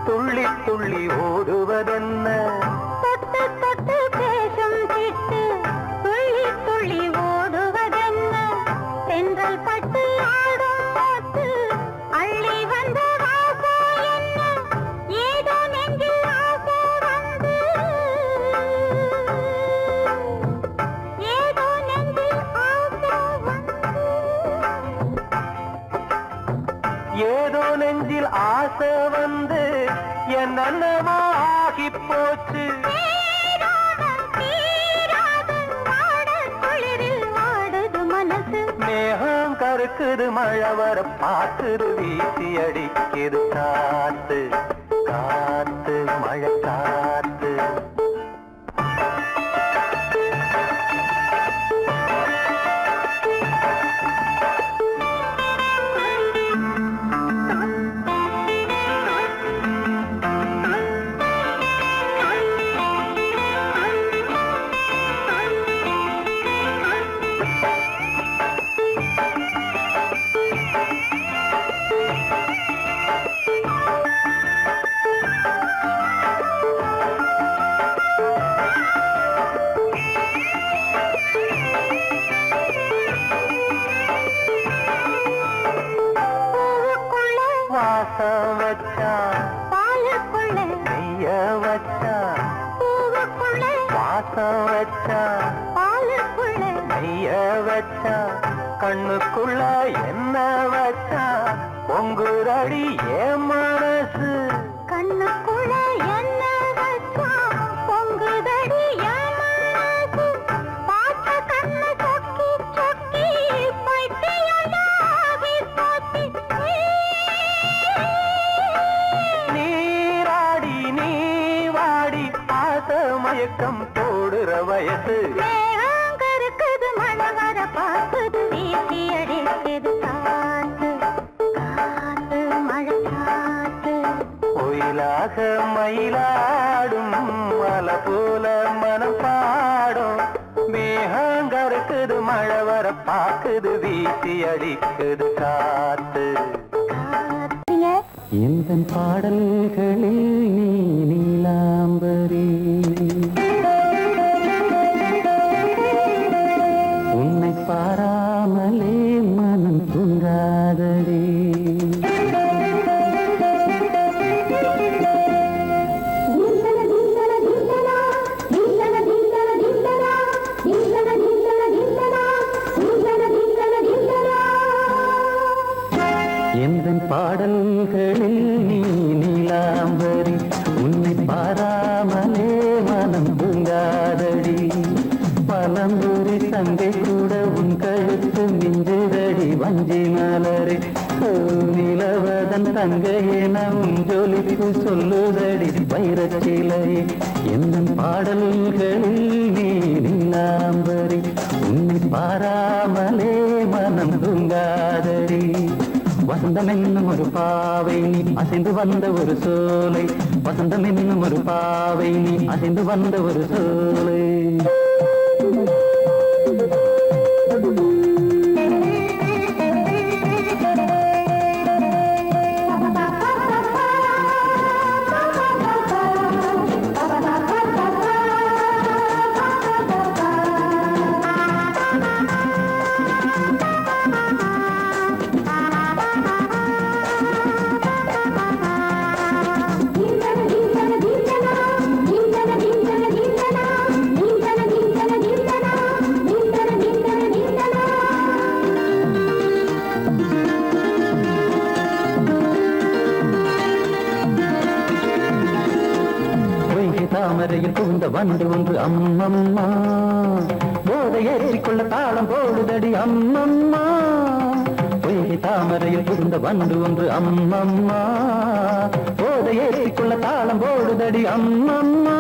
துள்ளி துள்ளி ஓடுவதென்ன தொட்டு தொட்டு பேசும் திட்டு துள்ளி துள்ளி ஓடுவதென்ன தென்றல் பட்டு ஆடும் போட்டு அள்ளி வந்த வாசோ என்ன ஏதோ நெஞ்சில் ஆசை வந்து ஏதோ நெஞ்சில் ஆசை வந்து ஏதோ நெஞ்சில் ஆசை வந்து என்னென்னவோ ஆகி போச்சு மேகம் கருக்குது மழை வர பாத்துது வீசி அடிக்குது காத்து காத்து மழை காத்து வாசம் வச்சான் பாலுக்குள்ள நெய்ய வச்சான் பூவுக்குள்ள வாசம் வச்சான் பாலுக்குள்ள நெய்ய வச்சான் கண்ணுக்குள்ள என்ன வச்சான் பொங்குரடி ஏன் மனசு கண்ணுக்குள்ள என்ன வச்சா பொங்குதடி என் மனசு பார்த்த கண்ணு சொக்கி சொக்கி பைத்தியமாகி போச்சு நீராடி நீ வாடி ஆச மயக்கம் போடுற வயசு மேகம் கருக்குது மழை வர பார்க்குது வீசி அடிக்குது காத்து காத்து மழை காத்து ஒயிலாக மயிலாடும் மலை போல மனம் பாடும் மேகங்கருக்குது மழை வர பாக்குது வீசி அடிக்குது காத்து எந்த பாடல்களில் நீ நீலாம்பரி உன்னை பாராமலே மனம் தூங்காதடி எந்தன் பாடல்களில் நீ நீலாம்பரி உன்னை பாராமலே மனம் தூங்காதடி பலம்புரி தங்கை கூட உன் கழுத்து மிஞ்சுதடி வஞ்சி மலரே நிலவதன் தங்கையே நம் ஜொலிப்பு சொல்லுதடி வைரச்சிலை எந்தன் பாடல்களில் நீ நீலாம்பரி உன்னை பாராமலே மனம் தூங்காதடி வசந்தம் என்னும் ஒரு பாவை நீ அசைந்து வந்த ஒரு சோலை வசந்தம் என்னும் ஒரு பாவை நீ அசைந்து வந்த ஒரு சோலை தாமரையில் புகுந்த வண்டு ஒன்று அம்மம்மா போதை ஏற்றிக்கொள்ள தாளம் போடுதடி அம்மம்மா பொய்கை தாமரையில் புகுந்த வண்டு ஒன்று அம்மம்மா போதை ஏற்றிக்கொள்ள தாளம் போடுதடி அம்மம்மா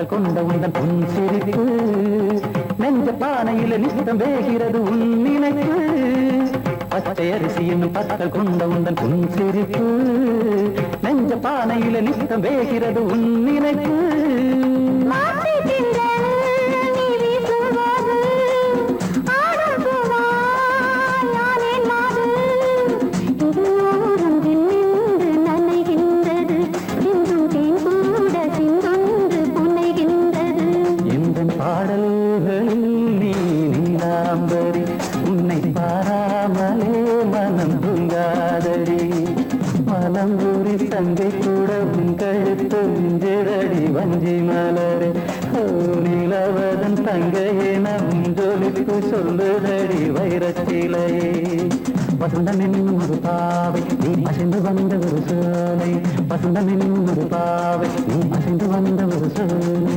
பற்கள் கொண்ட உந்தன் பொன் சிரிப்பு நெஞ்ச பானையில நித்தம் வேகிறது உன் நினைப்பு பச்சை அரிசி என்னும் பற்கள் கொண்ட உந்தன் பொன் சிரிப்பு நெஞ்ச பானையில நித்தம் வேகிறது உன் நினைப்பு பாடல்களில் நீ நீலாம்பரி உன்னை பாராமலே மனம் தூங்காதடி மலம்பூரி தங்கை கூட உன் கழுத்து மிஞ்சரடி வஞ்சி மலரே நிலவதன் தங்கையென ஜொலிப்பு சொல்லுதடி வைரத்திலையே வசந்தம் என்னும் ஒரு பாவை நீ அசைந்து வந்த ஒரு சோலை வசந்தம் என்னும் ஒரு பாவை நீ அசைந்து வந்த ஒரு சோலை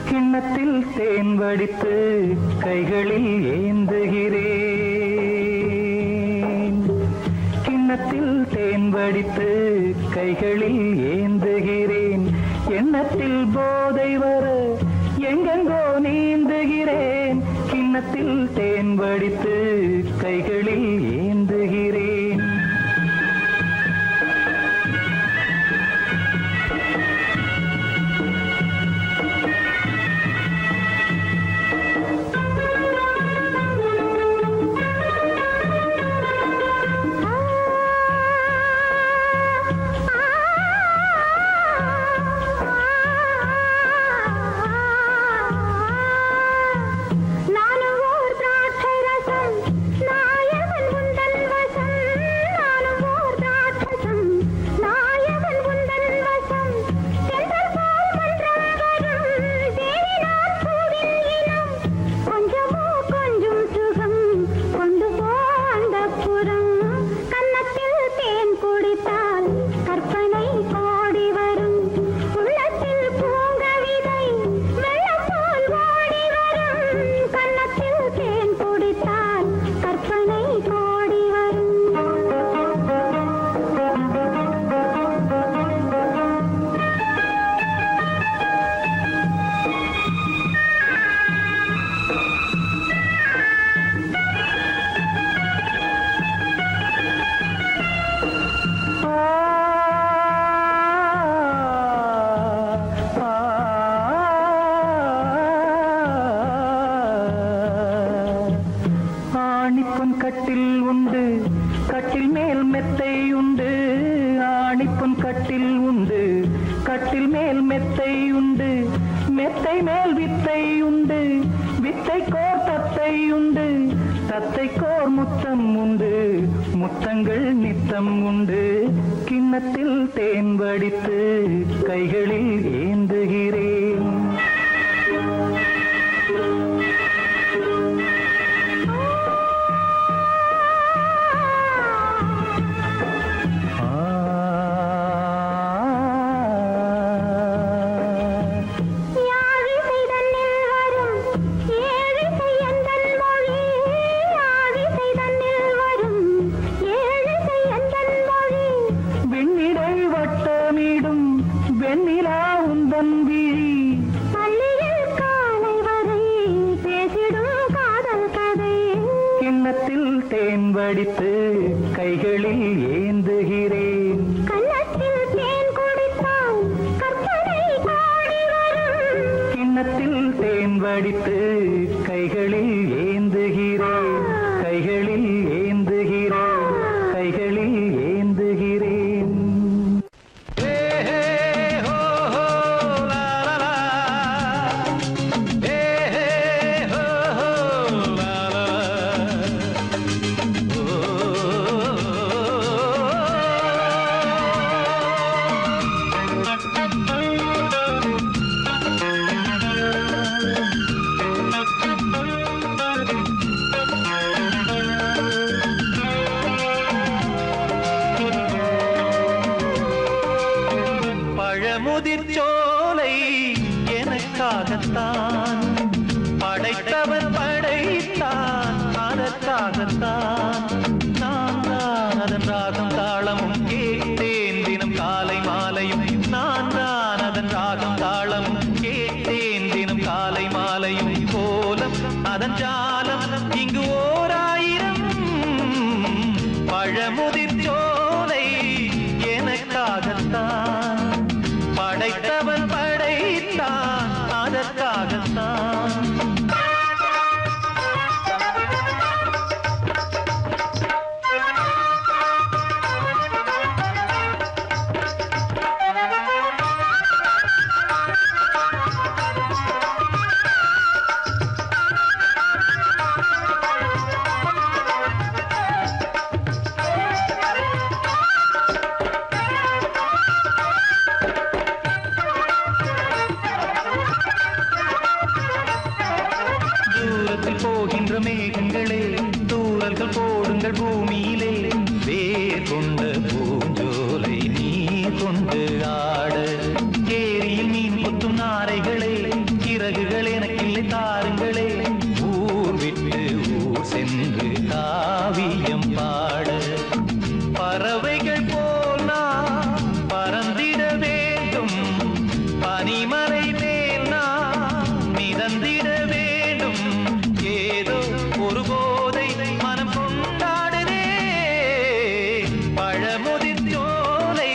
கிண்ணத்தில் தேன் வடித்து கைகளில் ஏந்துகிறேன் கிண்ணத்தில் தேன் வடித்து கைகளில் ஏந்துகிறேன் எண்ணத்தில் போதை வர எங்கெங்கோ நீந்துகிறேன் கிண்ணத்தில் தேன் வடித்து கைகளில் ஏந்துகிறேன் ஆணிப்பொன் கட்டில் உண்டு கட்டில் மேல் மெத்தை உண்டு ஆணிப்பொன் கட்டில் உண்டு கட்டில் மேல் மெத்தை உண்டு மெத்தை மேல் வித்தை உண்டு வித்தை கோர் தத்தை உண்டு தத்தை கோர் முத்தம் உண்டு முத்தங்கள் நித்தம் உண்டு கிண்ணத்தில் தேன் வடித்து கைகளில் ஏந்துகிறேன் வெண்ணிலா உந்தன் விழி பள்ளியில் காலை வரை பேசிடும் காதல் கதை கிண்ணத்தில் தேன் வடித்து கைகளில் ஏந்துகிறேன் கன்னத்தில் தேன் வடித்து கைகளில் ஏந்துகிறேன், கைகளில் ஏந்துகிறேன், கைகளில் ஏந்துகிறேன். முதிர்ச்சோலை எனக்காகத்தான் படைத்தவன் படைத்தான், அதற்காகத்தான் நான் தான் அதன் ராகம் தாளமும் கேட்டேன் தினம் காலை மாலையும், நான் தான் அதன் ராகம் தாளமும் கேட்டேன் தினம் காலை மாலையும். கோலம் அதன் ஜாலம் இங்கு ஓர் ஆயிரம், பழமுதிர்ச்சோலை எனக்காகத்தான் படைத்தவன் படைத்தான், அதற்காகத்தான். போகின்ற மேகங்களே தூரல்கள் போடுங்கள் பூமியிலே, வேர் கொண்ட பூஞ்சோலை நீ கொண்டு ஆட. ஏரியில் மீன் கொத்தும் நாரைகளே இறகுகள் எனக்கில்லை தாருங்களே, ஊர் விட்டு ஊர் சென்று காவியம் பாட. பறவைகள் போல் நான் பறந்திட வேண்டும், பனிமலை மேல் நான் மிதந்திட வேண்டும். ஏதோ ஒரு போதை மனம் கொண்டாடுதே, பழமுதிர்ச்சோலை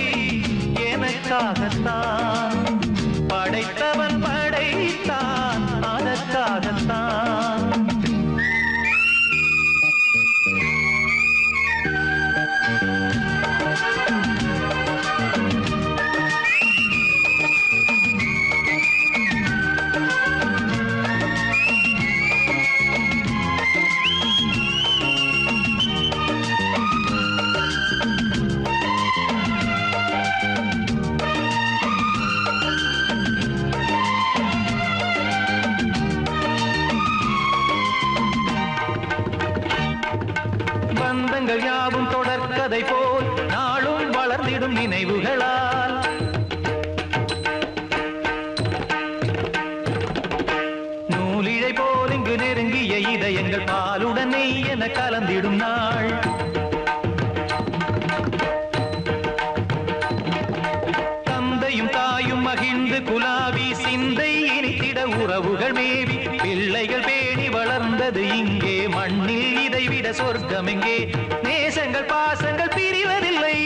எனக்காகத்தான் படைத்தவன் படைத்தான், அதற்காகத்தான். பந்தங்கள் யாவும் தொடர்கதை போல் நாளும் வளர்ந்திடும் நினைவுகளால், நூலிழை போல் இங்கு நெருங்கிய இதயங்கள் பாலுடன் நெய் என கலந்திடும் நாள். தந்தையும் தாயும் மகிழ்ந்து குலாவி சிந்தை இனித்திட உறவுகள் மேவி, பிள்ளைகள் பேணி வளர்ந்தது இங்கே மண்ணில், இதைவிட சொர்க்கம் எங்கே? நேசங்கள் பாசங்கள் பிரிவதில்லை,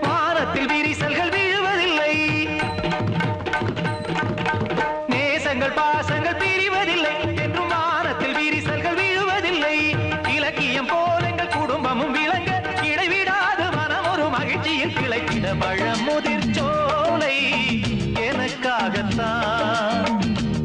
வானத்தில் விரிசல்கள் விழுவதில்லை. நேசங்கள் பாசங்கள் பிரிவதில்லை என்றும் வானத்தில் விரிசல்கள் விழுவதில்லை. இலக்கியம் போல் எங்கள் குடும்பமும் விளங்க இடைவிடாது மனம் ஒரு மகிழ்ச்சியில் கிளைக்கிட. பழமுதிர்ச்சோலை எனக்காகத்தான்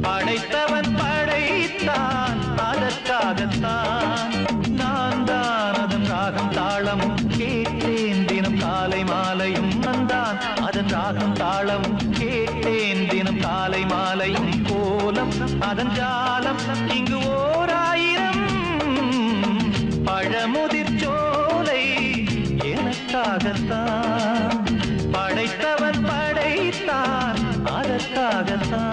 படைத்தவன் படைத்தான், அதற்காகத்தான் நான் தான் அதன் ராகம் தாளமும் கேட்டேன் தினம் காலை மாலையும், நந்தான் அதன் ராகம் தாளமும் கேட்டேன் தினம் காலை மாலையும். கோலம் அதன் ஜாலம் இங்கு ஓர் ஆயிரம், பழமுதிர்ச்சோலை எனக்காகத்தான் படைத்தவன் படைத்தான், அதற்காகத்தான்.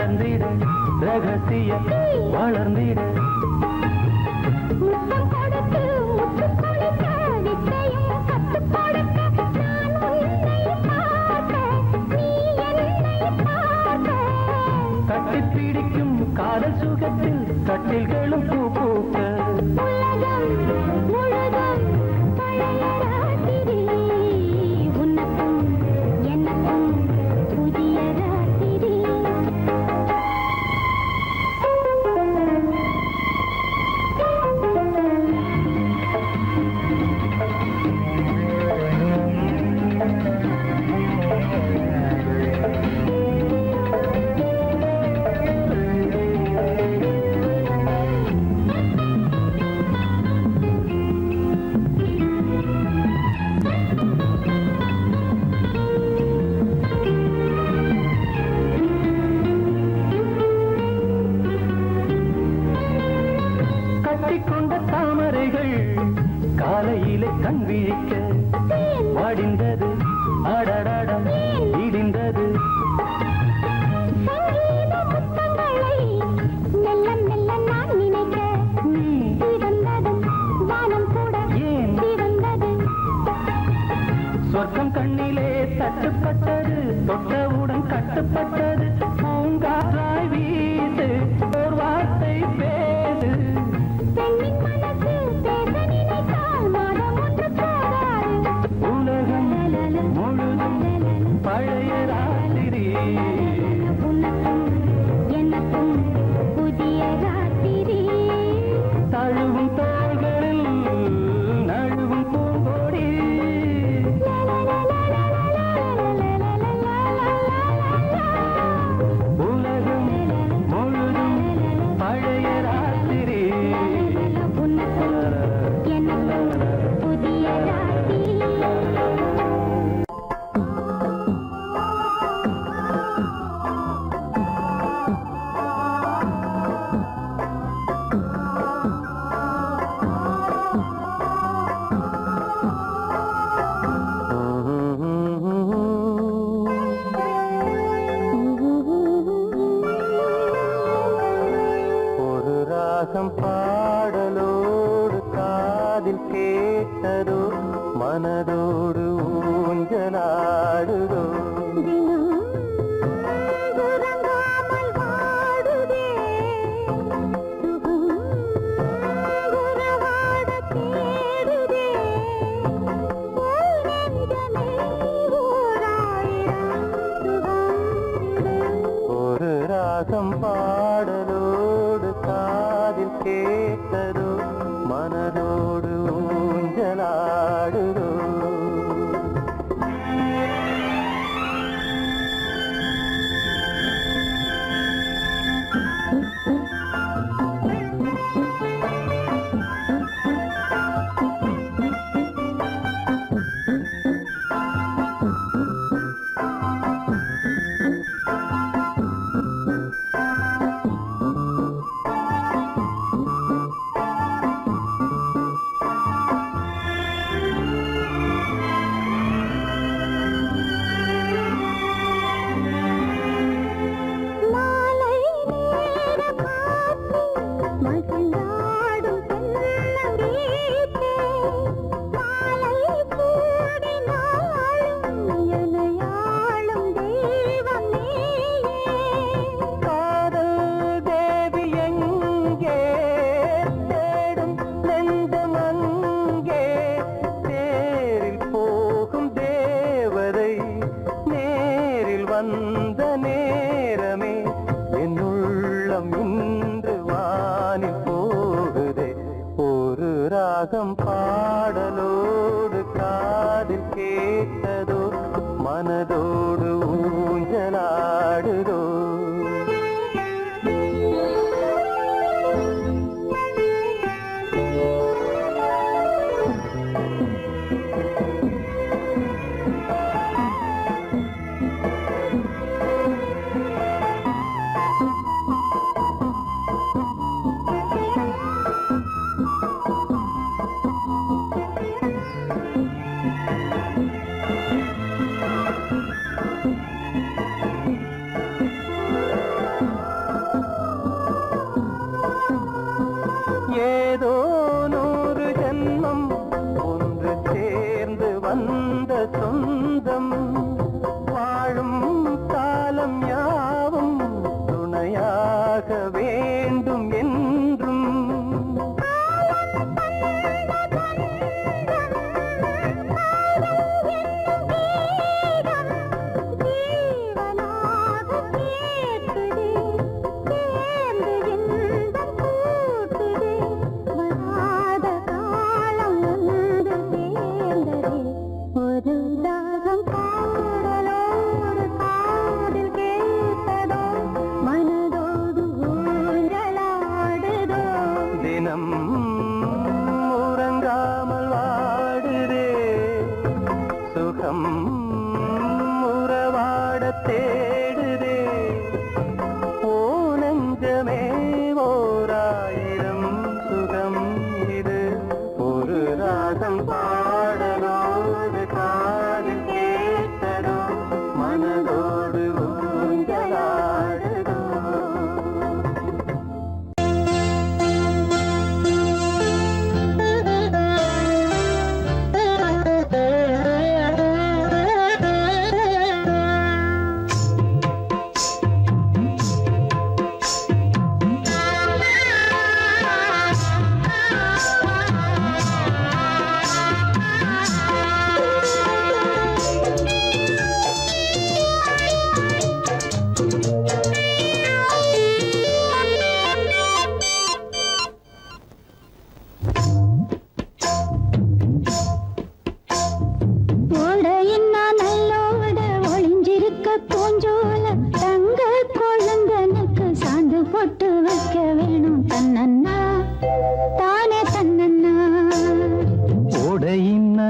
மலர்ந்திட ரகசிய வளர்ந்திட முத்தம் கொடுத்து முத்து கொடுக்க வித்தையும் கத்துக் கொடுக்க நான் உன்னை பார்க்க நீ என்னை பார்க்க கட்டிப் பிடிக்கும் காதல் சுகத்தில் கட்டில்களும் பூ பூக்க உலகம் முழுதும் பழைய ராத்திரி உனக்கும் எனக்கும் புதிய ராத்திரி கட்டிக்கொண்ட தாமரைகள் காலையிலே கண் விழிக்க வாடிந்தது அடடடம் இடிந்தது சங்கீத முத்தங்களை மெல்ல மெல்ல நான் நினைக்க சிவந்தது வானம் கூட ஏன் சிவந்தது சொர்க்கம் கண்ணிலே தட்டுப்பட்டது தொட்டவுடன் கட்டுப்பட்டது பூங்காற்றாய் வீசு ஒரு வார்த்தை பேசு பெண்ணின் மனசு பேச நினைத்தால் மாதம் ஒன்று போகாது உலகம் முழுதும் பழைய ராத்திரி உனக்கும் எனக்கும் புதிய ராத்திரி தழுவும் தோள்களில் நழுவும் பூங்கோடி உலகம் முழுதும் பழைய ராத்திரி உனக்கும் எனக்கும் புதிய ராத்திரி ஒரு ராகம் பாடலோடு காதில் கேட்டதோ மனதோடு ஊஞ்சலாடுதோ உறங்காமல் வாடுதே சுகம் உறவாட தேடுதே நெஞ்சமே ஓராயிரம் சுகம் ஒரு ராகம் பாடலோடு காதில் கேட்டதோ மனதோடு ஊஞ்சலாடுதோ மாலை நேர காற்று மகிழ்ந்தாடும் தென்னங்கீற்றே மாலை சூடினாலும் எனையாளும் தெய்வம் நீயே காதல் தேவி எங்கே தேடும் நெஞ்சம் அங்கே தேரில் போகும் தேவதை நேரில் வந்த நேரமே என் உள்ளம் இன்று வானில் போகுதே ஒரு ராகம் பாடலோடு காதில் கேட்டதோ மனதோடு ஊஞ்சலாடுதோ காக்க வேண்டும் என்றும் தினம் உறங்காமல் வாடுதே சுகம் உறவாட தேடுதே ஓ நெஞ்சமே ஓராயிரம் சுகம் இது ஒரு ராகம் பாடலோடு காதில் கேட்டதோ மனதோடு ஊஞ்சலாடுதோ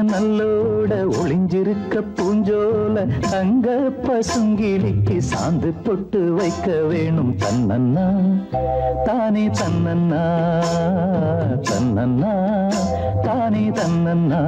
நல்லோட ஒளிஞ்சிருக்க பூஞ்சோல தங்க பசுங்கிளிக்கு சாந்து பொட்டு வைக்க வேணும் தன்னன்னா தானே தன்னன்னா தன்னன்னா தானே தன்னன்னா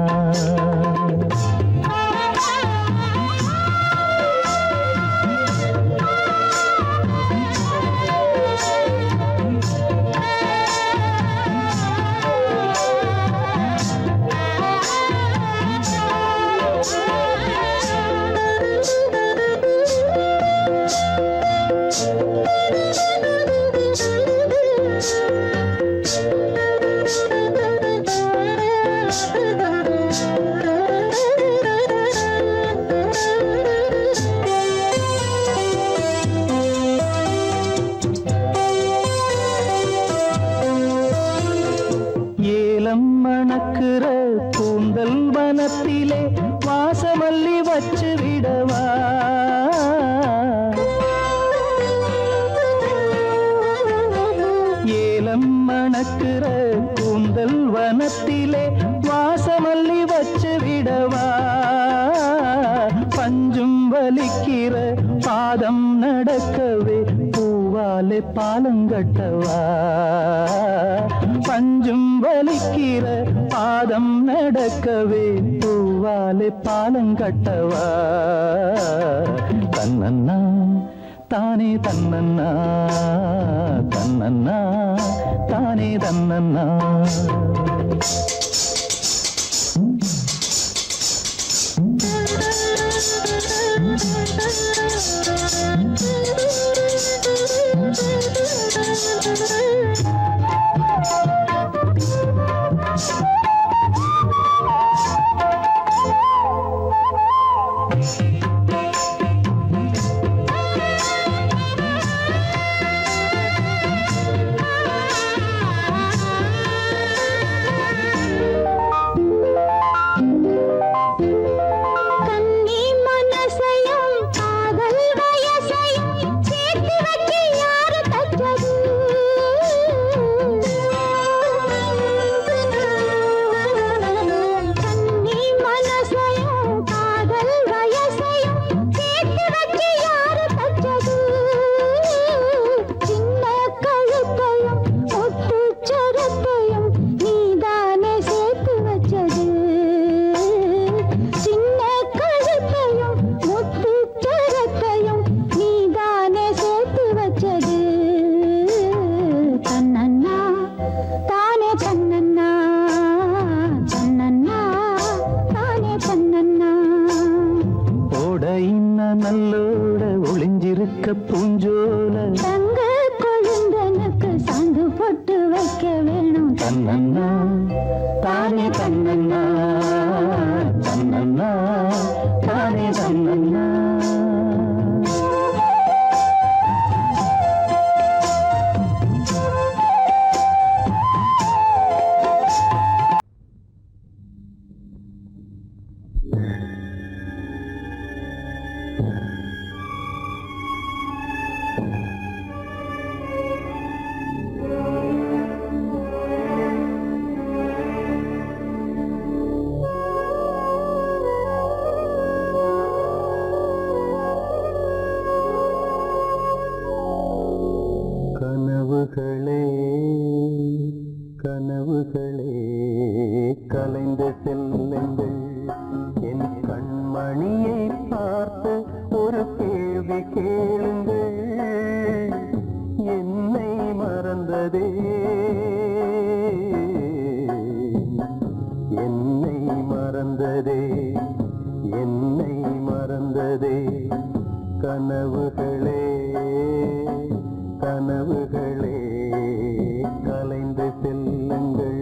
மணக்குற கூந்தல் வனத்திலே வாசமல்லி வச்சு விடவா ஏலம் மணக்குற கூந்தல் வனத்திலே வாசமல்லி வச்சு விடவா பஞ்சும் வலிக்கிற பாதம் நடக்கவே பூவாலே பாலங்கட்டவா பஞ்சும் வலிக்கிற பாதம் நடக்கவே பூவாலே பாலங்கட்டவா தன்னன்னா தானே தன்னன்னா தன்னன்னா தானே தன்னன்னா தன்னன்னா தானே தன்னன்னா தன்னன்னா தானே தன்னன்னா கனவுகளே கனவுகளே கலைந்து செல்லுங்கள் என் கண்மணியை பார்த்து ஒரு கேள்வி கேளுங்கள் என்னை மறந்ததே என்னை மறந்ததே என்னை மறந்ததே கனவுகளே கனவுகளே கலைந்து செல்லுங்கள்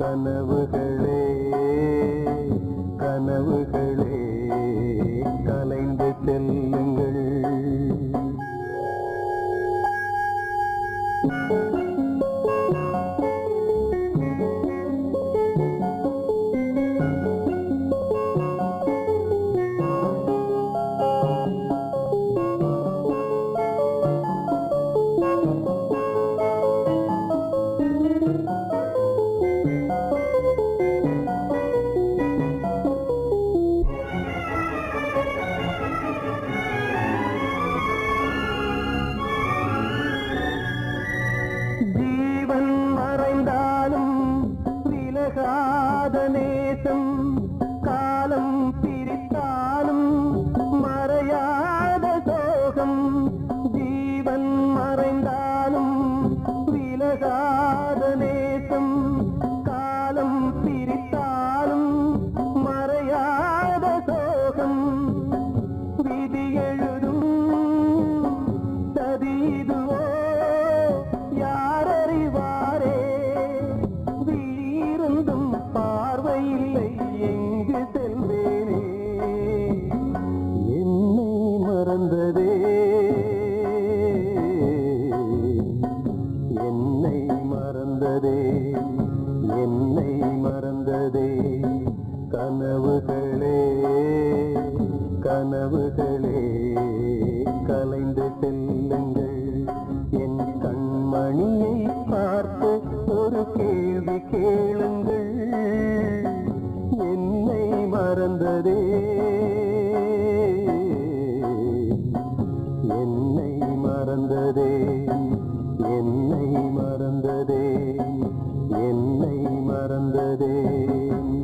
கனவுகளே கனவுகளே கலைந்து செல்லுங்கள் கனவுகளே கனவுகளே கலைந்து செல்லுங்கள் என் கண்மணியை பார்த்து ஒரு கேள்வி கேளுங்கள் என்னை மறந்ததே என்னை மறந்ததே என்னை